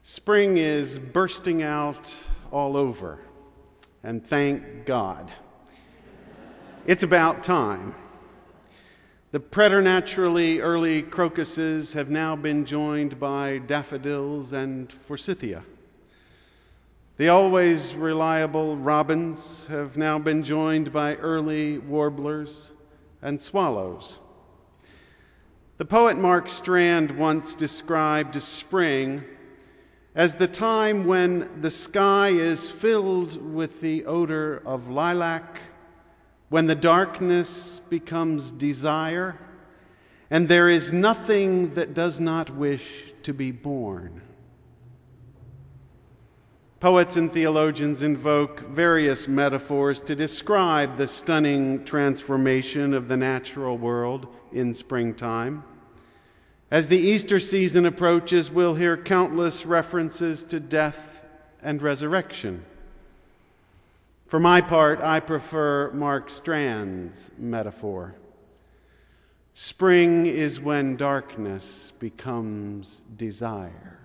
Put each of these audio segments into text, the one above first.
Spring is bursting out all over, and thank God. It's about time. The preternaturally early crocuses have now been joined by daffodils and forsythia. The always reliable robins have now been joined by early warblers and swallows. The poet Mark Strand once described spring as the time when the sky is filled with the odor of lilac, when the darkness becomes desire, and there is nothing that does not wish to be born. Poets and theologians invoke various metaphors to describe the stunning transformation of the natural world in springtime. As the Easter season approaches, we'll hear countless references to death and resurrection. For my part, I prefer Mark Strand's metaphor. Spring is when darkness becomes desire.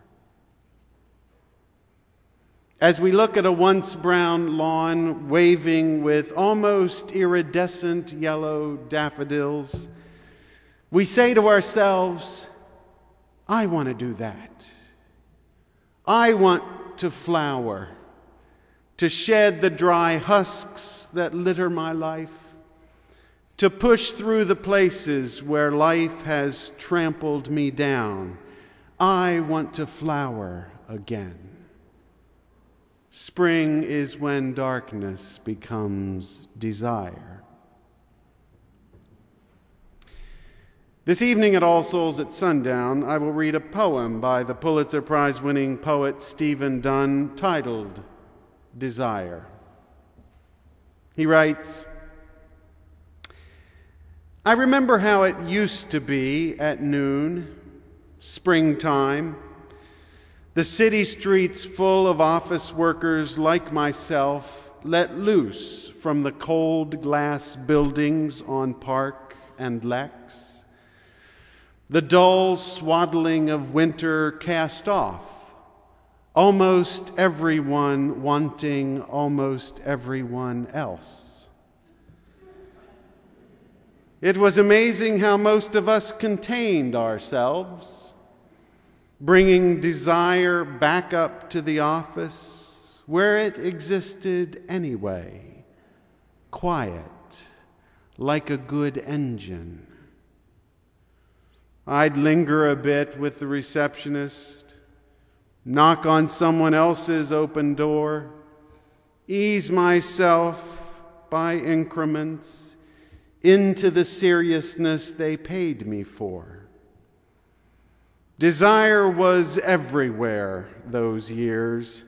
As we look at a once brown lawn waving with almost iridescent yellow daffodils, we say to ourselves, I want to do that. I want to flower, to shed the dry husks that litter my life, to push through the places where life has trampled me down. I want to flower again. Spring is when darkness becomes desire. This evening at All Souls at sundown, I will read a poem by the Pulitzer Prize-winning poet Stephen Dunn titled Desire. He writes, I remember how it used to be at noon, springtime, the city streets full of office workers like myself, let loose from the cold glass buildings on Park and Lex. The dull swaddling of winter cast off, almost everyone wanting almost everyone else. It was amazing how most of us contained ourselves, bringing desire back up to the office where it existed anyway, quiet, like a good engine. I'd linger a bit with the receptionist, knock on someone else's open door, ease myself by increments into the seriousness they paid me for. Desire was everywhere those years,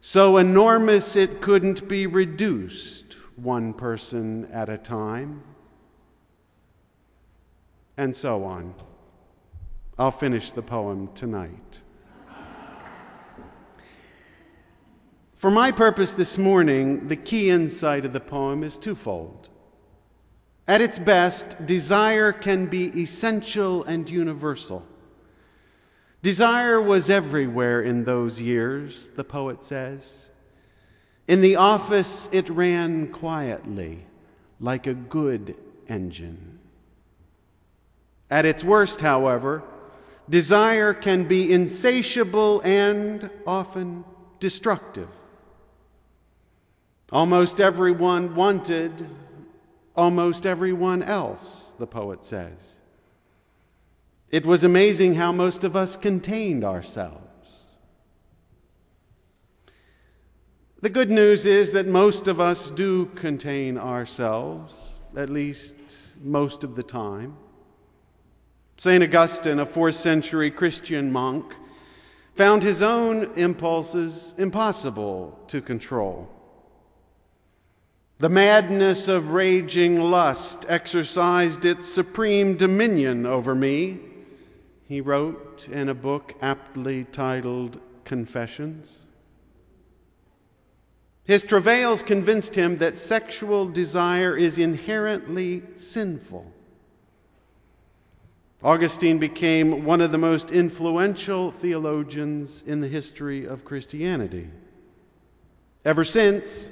so enormous it couldn't be reduced one person at a time, and so on. I'll finish the poem tonight. For my purpose this morning, the key insight of the poem is twofold. At its best, desire can be essential and universal. Desire was everywhere in those years, the poet says. In the office, it ran quietly, like a good engine. At its worst, however, desire can be insatiable and often destructive. Almost everyone wanted almost everyone else, the poet says. It was amazing how most of us contained ourselves. The good news is that most of us do contain ourselves, at least most of the time. St. Augustine, a 4th century Christian monk, found his own impulses impossible to control. The madness of raging lust exercised its supreme dominion over me, he wrote in a book aptly titled Confessions. His travails convinced him that sexual desire is inherently sinful. Augustine became one of the most influential theologians in the history of Christianity. Ever since,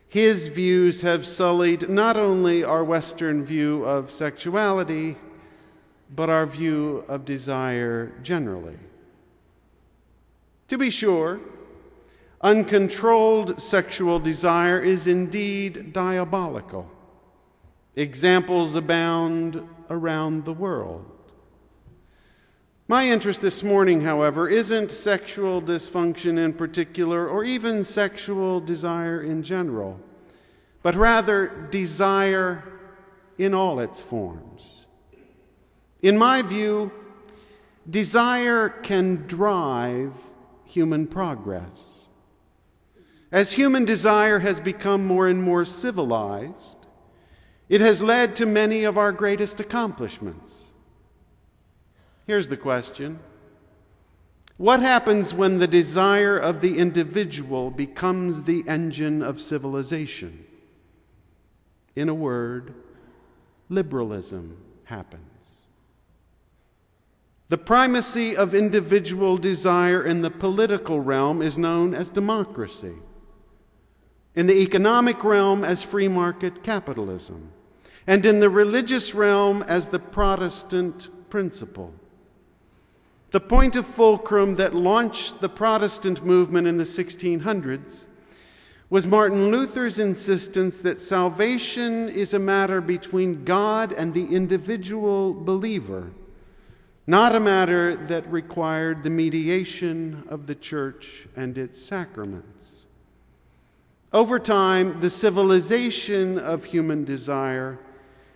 his views have sullied not only our Western view of sexuality, but our view of desire generally. To be sure, uncontrolled sexual desire is indeed diabolical. Examples abound around the world. My interest this morning, however, isn't sexual dysfunction in particular or even sexual desire in general, but rather desire in all its forms. In my view, desire can drive human progress. As human desire has become more and more civilized, it has led to many of our greatest accomplishments. Here's the question: what happens when the desire of the individual becomes the engine of civilization? In a word, liberalism happens. The primacy of individual desire in the political realm is known as democracy. In the economic realm as free market capitalism, and in the religious realm as the Protestant principle. The point of fulcrum that launched the Protestant movement in the 1600s was Martin Luther's insistence that salvation is a matter between God and the individual believer, not a matter that required the mediation of the church and its sacraments. Over time, the civilization of human desire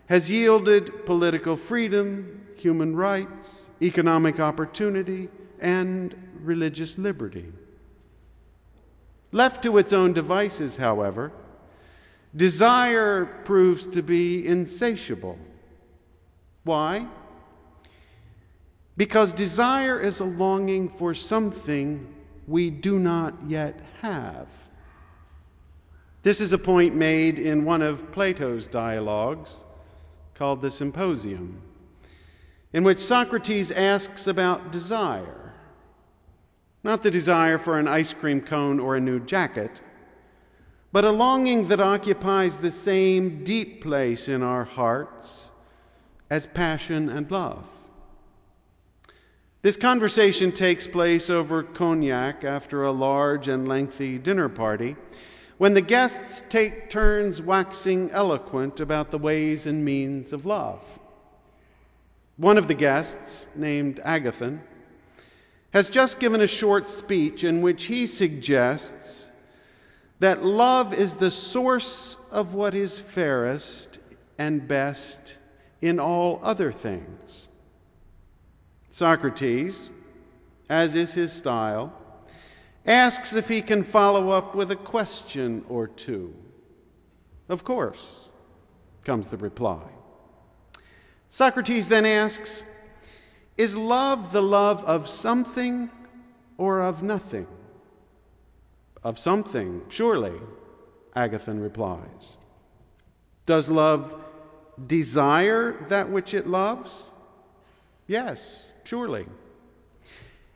has yielded political freedom, human rights, economic opportunity, and religious liberty. Left to its own devices, however, desire proves to be insatiable. Why? Because desire is a longing for something we do not yet have. This is a point made in one of Plato's dialogues called the Symposium, in which Socrates asks about desire. Not the desire for an ice cream cone or a new jacket, but a longing that occupies the same deep place in our hearts as passion and love. This conversation takes place over cognac after a large and lengthy dinner party, when the guests take turns waxing eloquent about the ways and means of love. One of the guests, named Agathon, has just given a short speech in which he suggests that love is the source of what is fairest and best in all other things. Socrates, as is his style, asks if he can follow up with a question or two. Of course, comes the reply. Socrates then asks, is love the love of something or of nothing? Of something, surely, Agathon replies. Does love desire that which it loves? Yes, surely.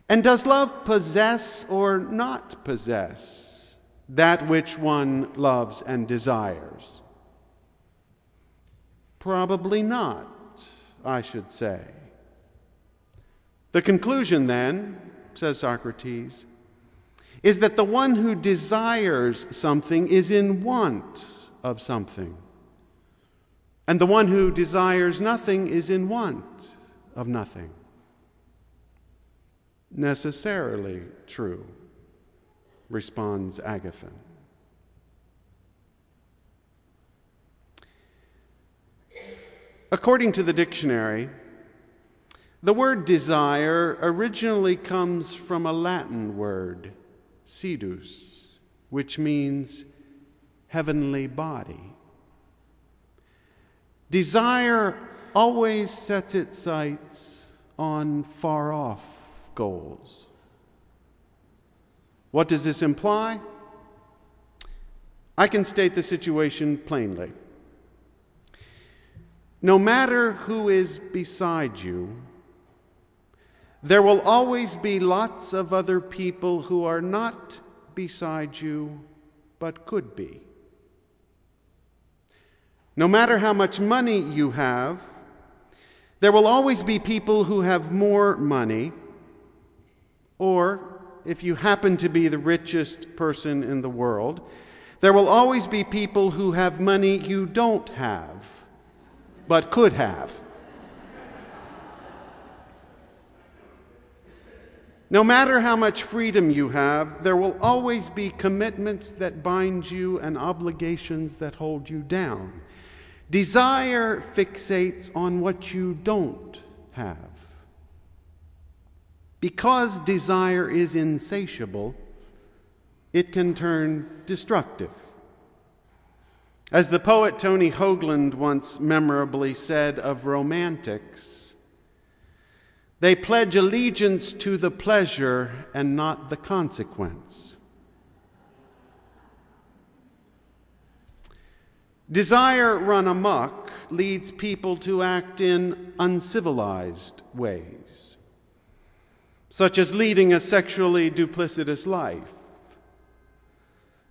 And does love possess or not possess that which one loves and desires? Probably not, I should say. The conclusion then, says Socrates, is that the one who desires something is in want of something, and the one who desires nothing is in want of nothing. Necessarily true, responds Agathon. According to the dictionary, the word desire originally comes from a Latin word, sedus, which means heavenly body. Desire always sets its sights on far-off goals. What does this imply? I can state the situation plainly. No matter who is beside you, there will always be lots of other people who are not beside you, but could be. No matter how much money you have, there will always be people who have more money, or if you happen to be the richest person in the world, there will always be people who have money you don't have, but could have. No matter how much freedom you have, there will always be commitments that bind you and obligations that hold you down. Desire fixates on what you don't have. Because desire is insatiable, it can turn destructive. As the poet Tony Hoagland once memorably said of romantics, they pledge allegiance to the pleasure and not the consequence. Desire run amok leads people to act in uncivilized ways, such as leading a sexually duplicitous life,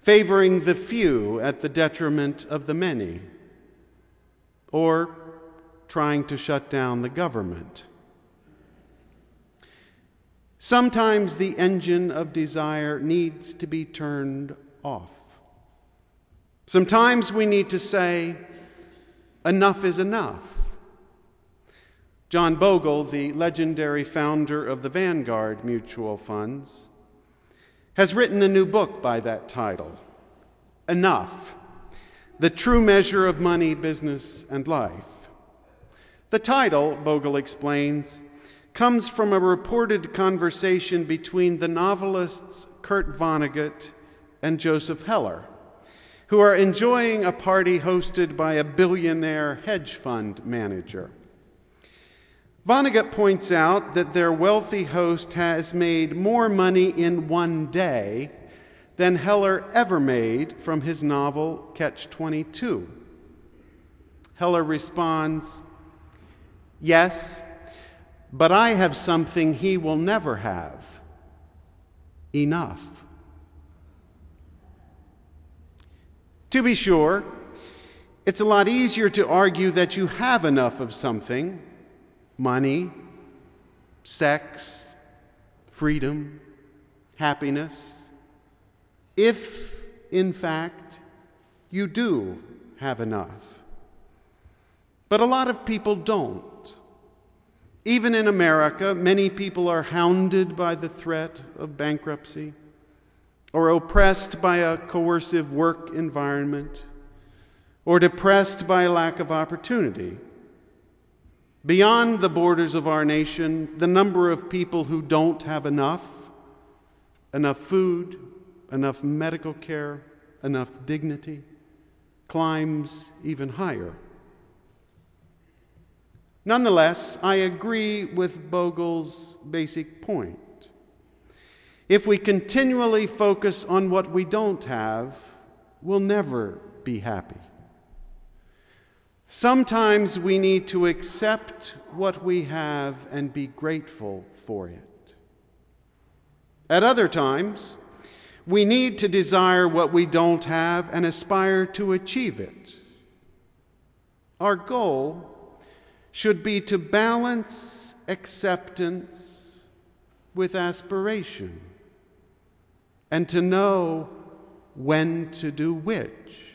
favoring the few at the detriment of the many, or trying to shut down the government. Sometimes the engine of desire needs to be turned off. Sometimes we need to say, enough is enough. John Bogle, the legendary founder of the Vanguard mutual funds, has written a new book by that title, Enough, The True Measure of Money, Business, and Life. The title, Bogle explains, comes from a reported conversation between the novelists Kurt Vonnegut and Joseph Heller, who are enjoying a party hosted by a billionaire hedge fund manager. Vonnegut points out that their wealthy host has made more money in one day than Heller ever made from his novel Catch-22. Heller responds, "Yes, but I have something he will never have: enough." To be sure, it's a lot easier to argue that you have enough of something: money, sex, freedom, happiness, if, in fact, you do have enough. But a lot of people don't. Even in America, many people are hounded by the threat of bankruptcy, or oppressed by a coercive work environment, or depressed by a lack of opportunity. Beyond the borders of our nation, the number of people who don't have enough food, enough medical care, enough dignity, climbs even higher. Nonetheless, I agree with Bogle's basic point. If we continually focus on what we don't have, we'll never be happy. Sometimes we need to accept what we have and be grateful for it. At other times, we need to desire what we don't have and aspire to achieve it. Our goal should be to balance acceptance with aspiration, and to know when to do which.